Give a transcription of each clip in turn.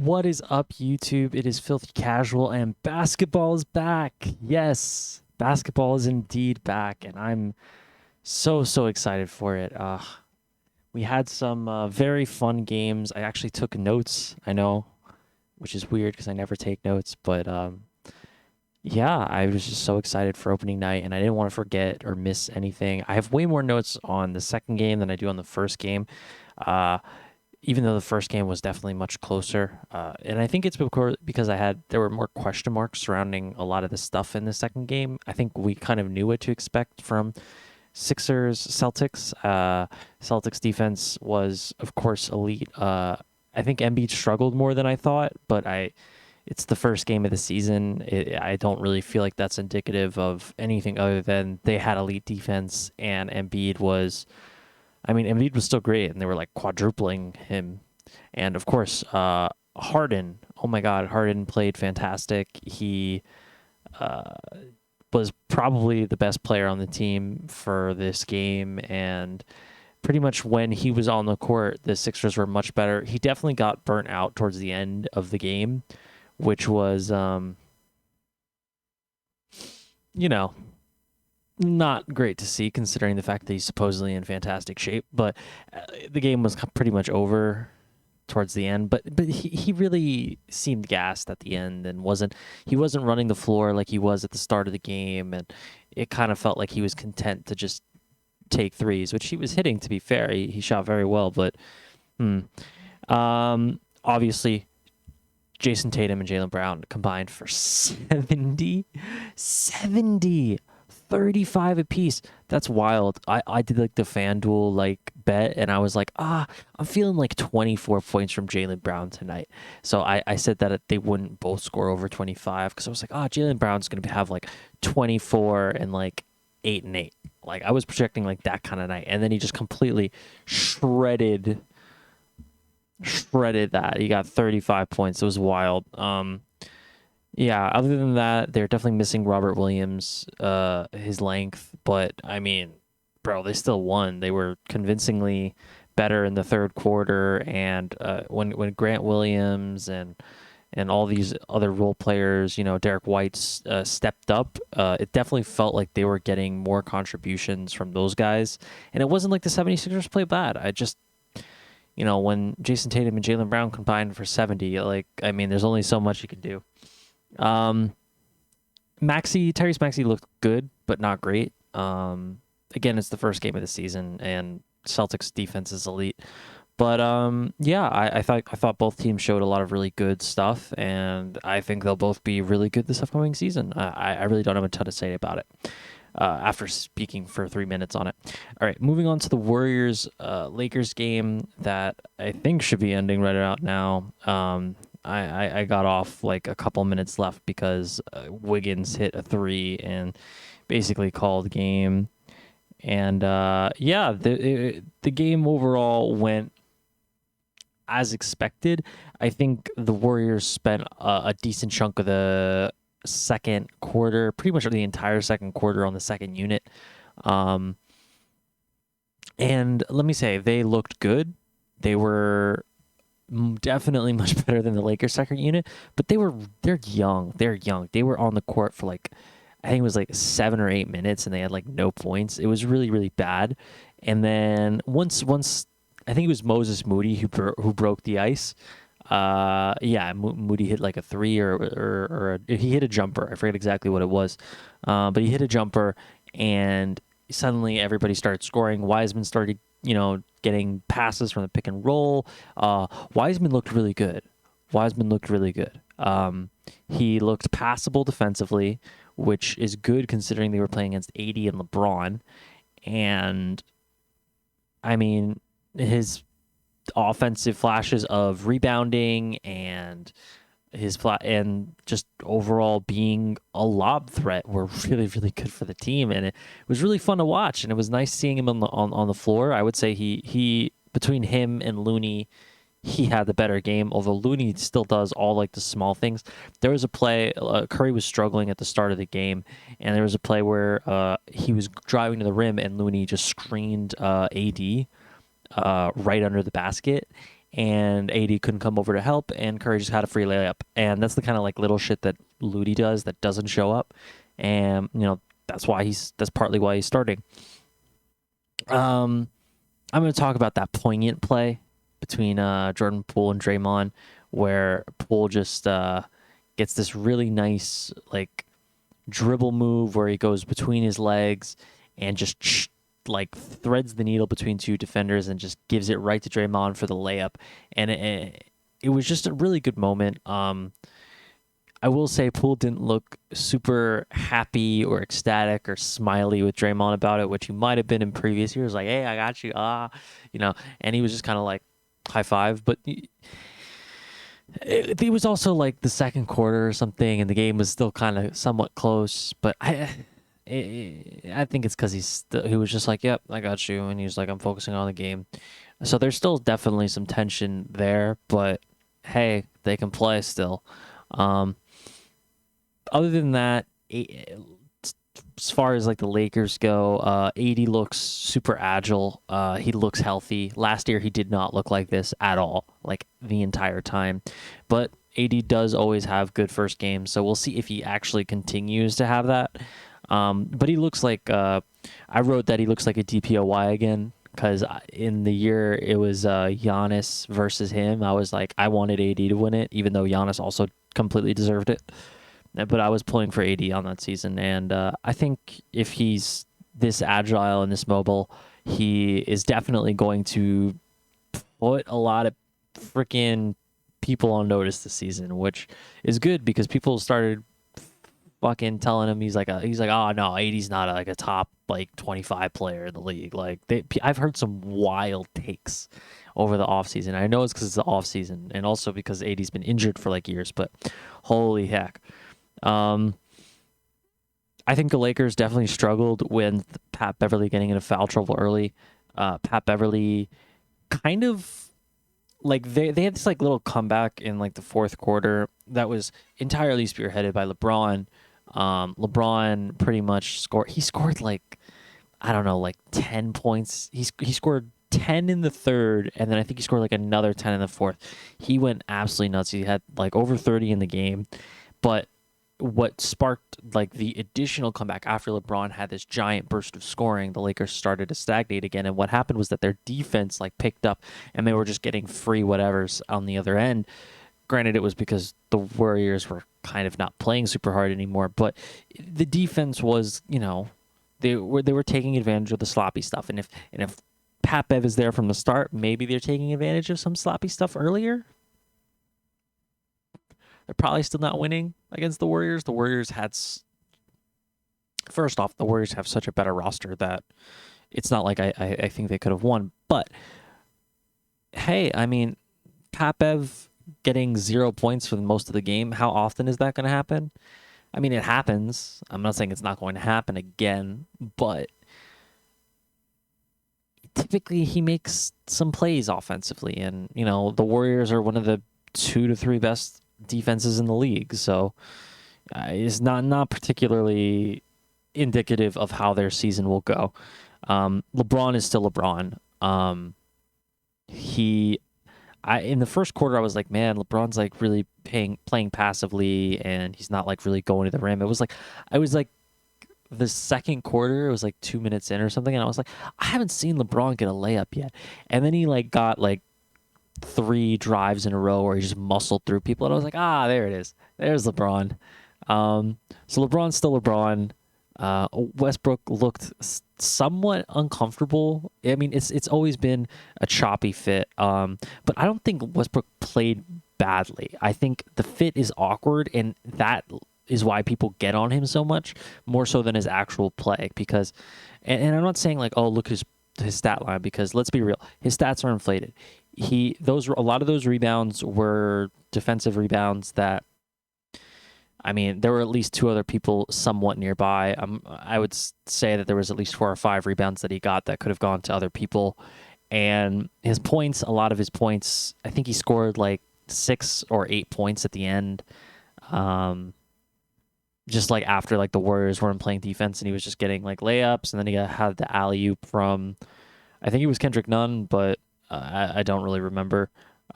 What is up, YouTube? It is Filthy Casual, and basketball is back. Yes, basketball is indeed back, and I'm so excited for it. We had some very fun games. I actually took notes. I know, which is weird because I never take notes, but yeah, I was just so excited for opening night, and I didn't want to forget or miss anything. I have way more notes on the second game than I do on the first game. Uh, Even though the first game was definitely much closer. And I think it's because there were more question marks surrounding a lot of the stuff in the second game. I think we kind of knew what to expect from Sixers Celtics. Celtics defense was, of course, elite. I think Embiid struggled more than I thought, but it's the first game of the season. I don't really feel like that's indicative of anything other than they had elite defense and Embiid was still great, and they were like quadrupling him. And of course, Harden. Oh my God, Harden played fantastic. He was probably the best player on the team for this game, and pretty much when he was on the court, the Sixers were much better. He definitely got burnt out towards the end of the game, which was, not great to see considering the fact that he's supposedly in fantastic shape, but the game was pretty much over towards the end, but he really seemed gassed at the end and wasn't running the floor like he was at the start of the game, and it kind of felt like he was content to just take threes, which he was hitting, to be fair. He shot very well, but obviously Jason Tatum and Jaylen Brown combined for 70 35 apiece. That's wild. I did like the FanDuel bet, and I was like, I'm feeling like 24 points from Jaylen Brown tonight. So I said that they wouldn't both score over 25 because I was like, Jaylen Brown's gonna have like 24 and like 8 and 8. Like I was projecting like that kind of night, and then he just completely shredded that. He got 35 points. It was wild. Yeah, other than that, they're definitely missing Robert Williams, his length. But, I mean, bro, they still won. They were convincingly better in the third quarter. And when Grant Williams and all these other role players, Derek White stepped up, it definitely felt like they were getting more contributions from those guys. And it wasn't like the 76ers played bad. When Jason Tatum and Jaylen Brown combined for 70, there's only so much you can do. Tyrese Maxey looked good, but not great. Again, it's the first game of the season, and Celtics defense is elite. But I thought both teams showed a lot of really good stuff, and I think they'll both be really good this upcoming season. I really don't have a ton to say about it. After speaking for 3 minutes on it. All right, moving on to the Warriors Lakers game that I think should be ending right about now. I got off like a couple minutes left because Wiggins hit a 3 and basically called the game. And the game overall went as expected. I think the Warriors spent a decent chunk of the second quarter, pretty much the entire second quarter on the second unit. And let me say, they looked good. They were definitely much better than the Lakers second unit, but they're young. They were on the court for I think it was 7 or 8 minutes, and they had no points. It was really, really bad. And then once I think it was Moses Moody who broke the ice. Moody hit a 3 or he hit a jumper. I forget exactly what it was, but he hit a jumper, and suddenly everybody started scoring. Wiseman started, getting passes from the pick and roll. Wiseman looked really good. He looked passable defensively, which is good considering they were playing against AD and LeBron. And I mean, his offensive flashes of rebounding and and just overall being a lob threat were really, really good for the team, and it was really fun to watch. And it was nice seeing him on the floor. I would say he between him and Looney, he had the better game. Although Looney still does all the small things. There was a play Curry was struggling at the start of the game, and there was a play where he was driving to the rim, and Looney just screened AD right under the basket. and AD couldn't come over to help, and Curry just had a free layup. And that's the kind of like little shit that Ludi does that doesn't show up. And, that's partly why he's starting. I'm going to talk about that poignant play between Jordan Poole and Draymond, where Poole just gets this really nice like dribble move where he goes between his legs and just like threads the needle between two defenders and just gives it right to Draymond for the layup. And it was just a really good moment. I will say Poole didn't look super happy or ecstatic or smiley with Draymond about it, which he might have been in previous years. Like, hey, I got you. And he was just kind of like high five. But it was also like the second quarter or something, and the game was still kind of somewhat close. But I think it's because he was just like, yep, I got you. And he was like, I'm focusing on the game. So there's still definitely some tension there. But hey, they can play still. Other than that, as far as like the Lakers go, AD looks super agile. He looks healthy. Last year, he did not look like this at all, like the entire time. But AD does always have good first games, so we'll see if he actually continues to have that. But he looks like I wrote that he looks like a DPOY again, because in the year it was Giannis versus him. I was like, I wanted AD to win it, even though Giannis also completely deserved it. But I was pulling for AD on that season, and I think if he's this agile and this mobile, he is definitely going to put a lot of freaking people on notice this season, which is good because people started fucking telling him he's like, oh no, AD's not like a top like 25 player in the league. Like I've heard some wild takes over the offseason. I know it's because it's the offseason, and also because AD's been injured for like years, but holy heck. I think the Lakers definitely struggled with Pat Beverly getting into foul trouble early. Pat Beverly kind of like they had this like little comeback in like the fourth quarter that was entirely spearheaded by LeBron. LeBron pretty much scored. He scored like, I don't know, like 10 points. He scored 10 in the third, and then I think he scored like another 10 in the fourth. He went absolutely nuts. He had like over 30 in the game, but what sparked like the additional comeback after LeBron had this giant burst of scoring, the Lakers started to stagnate again. And what happened was that their defense like picked up, and they were just getting free whatevers on the other end. Granted, it was because the Warriors were kind of not playing super hard anymore, but the defense was, they were taking advantage of the sloppy stuff. And if Pat Bev is there from the start, maybe they're taking advantage of some sloppy stuff earlier. They're probably still not winning against the Warriors. The Warriors first off, the Warriors have such a better roster that it's not like I think they could have won. But hey, I mean, Pat Bev getting 0 points for most of the game, how often is that going to happen? I mean, it happens. I'm not saying it's not going to happen again, but typically he makes some plays offensively. And, the Warriors are one of the 2 to 3 best defenses in the league, so it's not particularly indicative of how their season will go. LeBron is still LeBron. In the first quarter I was like, man, LeBron's like really playing passively, and he's not like really going to the rim. I was like the second quarter, it was like 2 minutes in or something, and I was like, I haven't seen LeBron get a layup yet. And then he like got like 3 drives in a row where he just muscled through people, and I was like, there it is. There's LeBron. So LeBron's still LeBron. Westbrook looked somewhat uncomfortable. I mean, it's always been a choppy fit. But I don't think Westbrook played badly. I think the fit is awkward, and that is why people get on him so much, more so than his actual play. Because, and I'm not saying like, oh, look his stat line, because let's be real, his stats are inflated. A lot of those rebounds were defensive rebounds that, I mean, there were at least 2 other people somewhat nearby. I would say that there was at least 4 or 5 rebounds that he got that could have gone to other people. And his points, a lot of his points, I think he scored like 6 or 8 points at the end. Just like after like the Warriors weren't playing defense, and he was just getting like layups, and then he had the alley-oop from, I think it was Kendrick Nunn, but I don't really remember.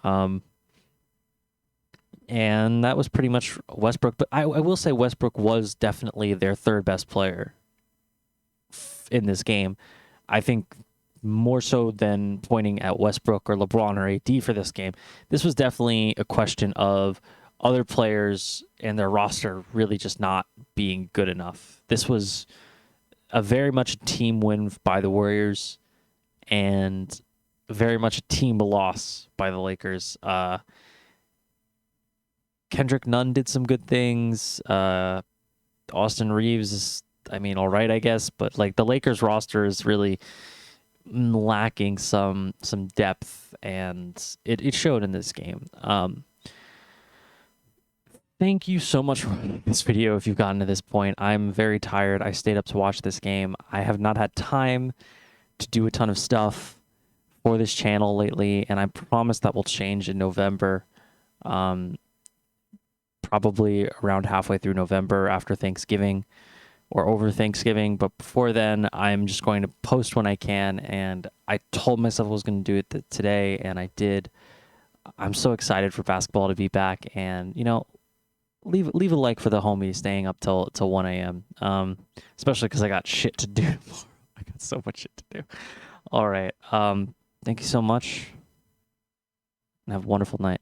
Um, and that was pretty much Westbrook. But I will say Westbrook was definitely their third best player in this game. I think more so than pointing at Westbrook or LeBron or AD for this game, this was definitely a question of other players and their roster really just not being good enough. This was a very much a team win by the Warriors and very much a team loss by the Lakers. Kendrick Nunn did some good things. Austin Reeves is, I mean, all right, I guess, but like the Lakers roster is really lacking some depth, and it showed in this game. Thank you so much for watching this video. If you've gotten to this point, I'm very tired. I stayed up to watch this game. I have not had time to do a ton of stuff for this channel lately, and I promise that will change in November. Probably around halfway through November after Thanksgiving or over Thanksgiving. But before then, I'm just going to post when I can. And I told myself I was going to do it today, and I did. I'm so excited for basketball to be back. And, you know, leave a like for the homie staying up till 1 a.m. Especially because I got shit to do tomorrow. I got so much shit to do. All right. Thank you so much. And have a wonderful night.